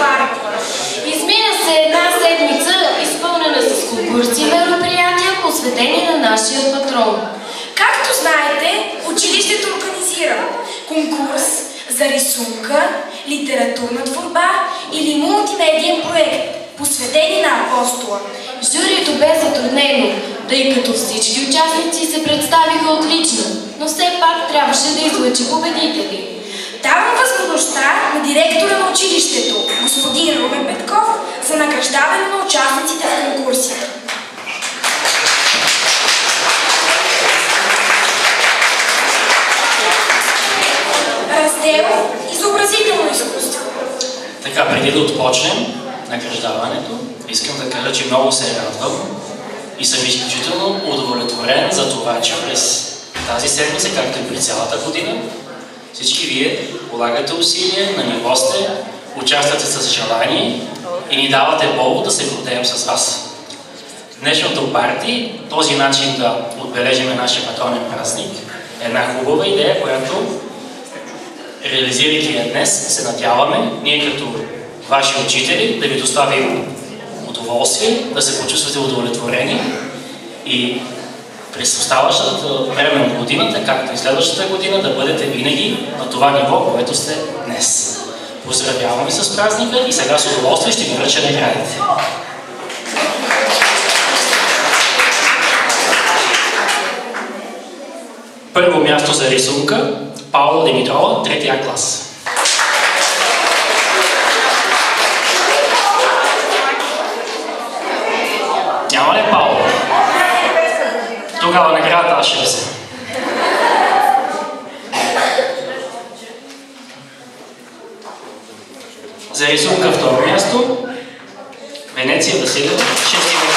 парк. Измина се една седмица, изпълнена с конкурси и мероприятия, посветени на нашия патрон. Както знаете, училището организира конкурс за рисунка, литературна творба или мултимедиен проект, посветени на Апостола. Журито бе затруднено, тъй като всички участници се представиха отлично, но все пак трябваше да излъчи победители. Давам възможността на директора на училището, господин Румен Петков, за награждаване на участниците в конкурсите. Раздел изобразително изкуство. Така, преди да отпочнем награждаването, искам да кажа, че много се радвам и съм изключително удовлетворен за това, че през тази седмица, както и през цялата година, всички вие полагате усилия, на ниво сте, участвате с желание и ни давате повод да се гордеем с вас. Днешното парти, този начин да отбележим нашия патронен празник, е една хубава идея, която, реализирайки я днес, се надяваме, ние като ваши учители, да ви доставим удоволствие, да се почувствате удовлетворени и през оставащата време от годината, както и следващата година, да бъдете винаги на това ниво, което сте днес. Поздравявам ви с празника и сега с удоволствие ще ви връча наградите. Първо място за рисунка Паула Димитрова, 3 клас. Няма ли Паула? Тогава наградата аз ще взема. За рисунка второ място Венеция Василева, 6 клас.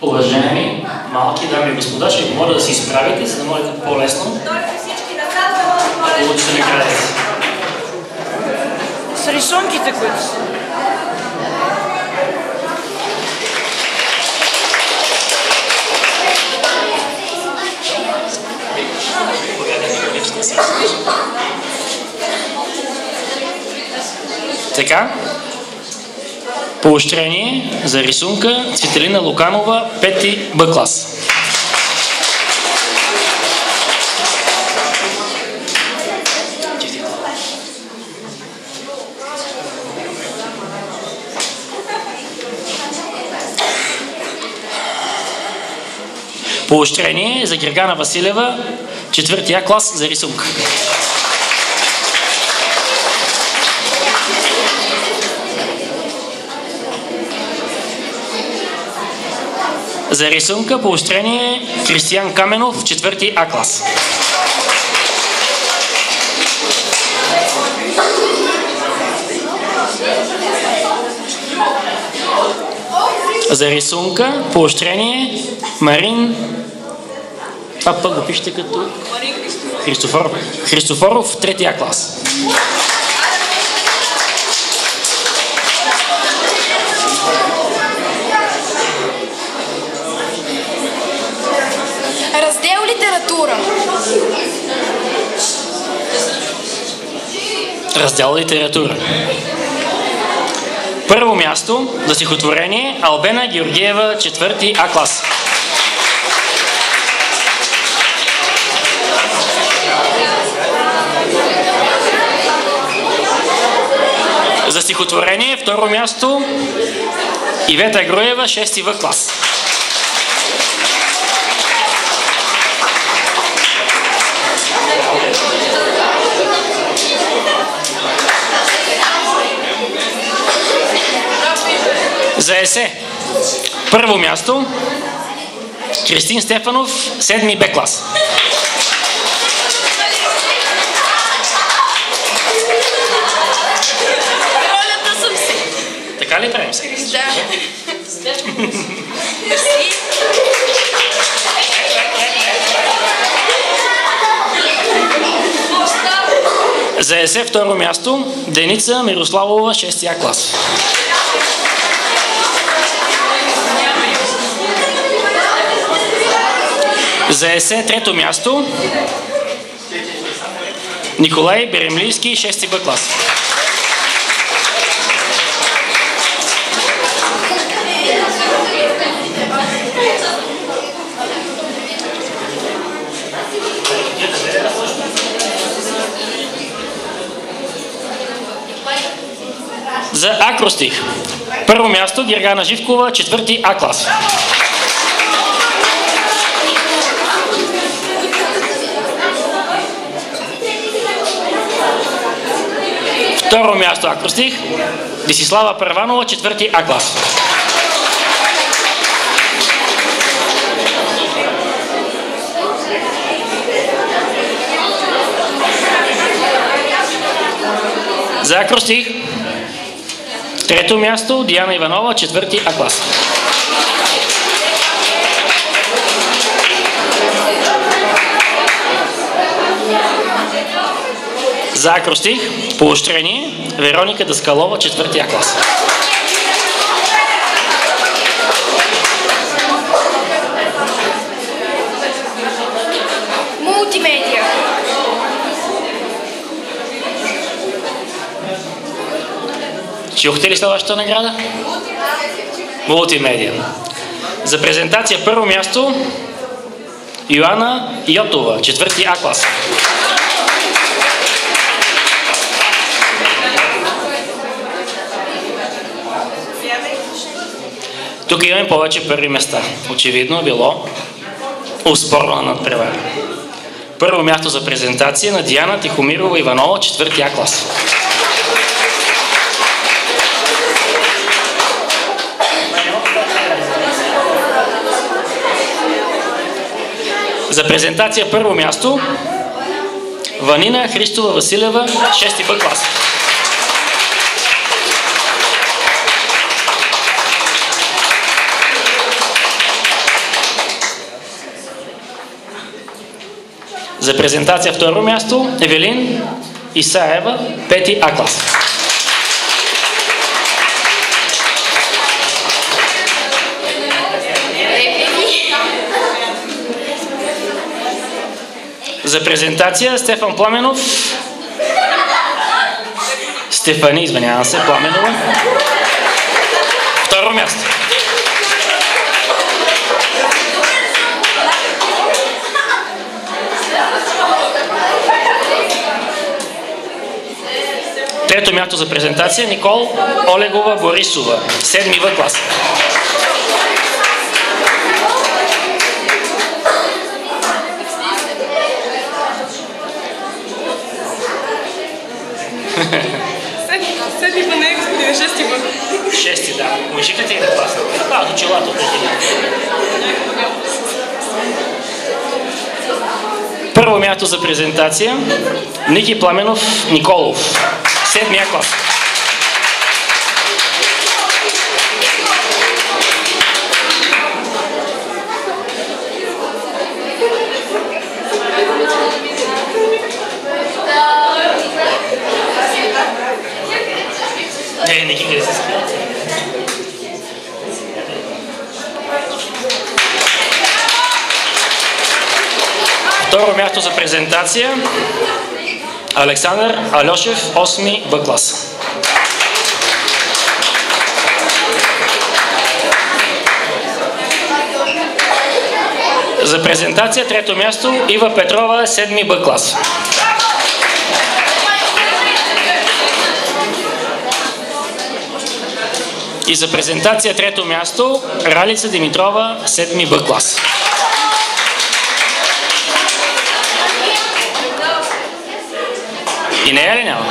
Уважаеми малки дами и господа, ще ви моля да се изправите, за да можете по-лесно да получите наградите. С рисунките, които са. Така. Поощрение за рисунка Цветелина Луканова, 5 Б клас. Поощрение за Гергана Василева, 4 клас за рисунка. За рисунка поощрение Кристиян Каменов, 4 клас. За рисунка поощрение Марин... Това пък го пишете като... Христофоров, 3 клас. Раздел литература. Раздел литература. Първо място за стихотворение Албена Георгиева, 4 клас. За стихотворение второ място Ивета Груева, 6 клас. За есе първо място Кристин Стефанов, 7 Б клас. Ролята съм си. Така ли правим сега? Да. Мерси. За есе второ място Деница Мирославова, 6 клас. За есе трето място Николай Беремлийски, 6-ти Б клас. За акростих. Първо място Гергана Живкова, 4-ти А клас. Второ място акростих Десислава Първанова, 4-ти А клас. За акростих трето място Диана Иванова, 4-ти А клас. За акростих поощрение Вероника Даскалова, 4-ти А клас. Мултимедия. Чухте ли следващата награда? Мултимедия. За презентация първо място Йоана Йотова, 4-ти А клас. Тук имаме повече първи места. Очевидно е било успорвана надпревара. Първо място за презентация на Диана Тихомирова Иванова, 4-ти А клас. За презентация първо място Ванина Христова Василева, 6-ти Б клас. За презентация второ място Евелин Исаева, 5-ти А клас. За презентация Стефан Пламенов, Стефани, извинявам се, Пламенова. Второ място. Трето място за презентация Никол Олегова Борисова, 7-ми В клас. Седми па не е, господин, шести па. 6-ти, да. Мъжиката и да класа. Това до челата. Първо място за презентация Ники Пламенов Николов, 7-ми А клас. Ники, къде се спира? Второ място за презентация Александър Алешев, 8-ми Б клас. За презентация трето място Ива Петрова, 7-ми Б клас. И за презентация трето място Ралица Димитрова, 7-ми Б клас. И нея ли няма?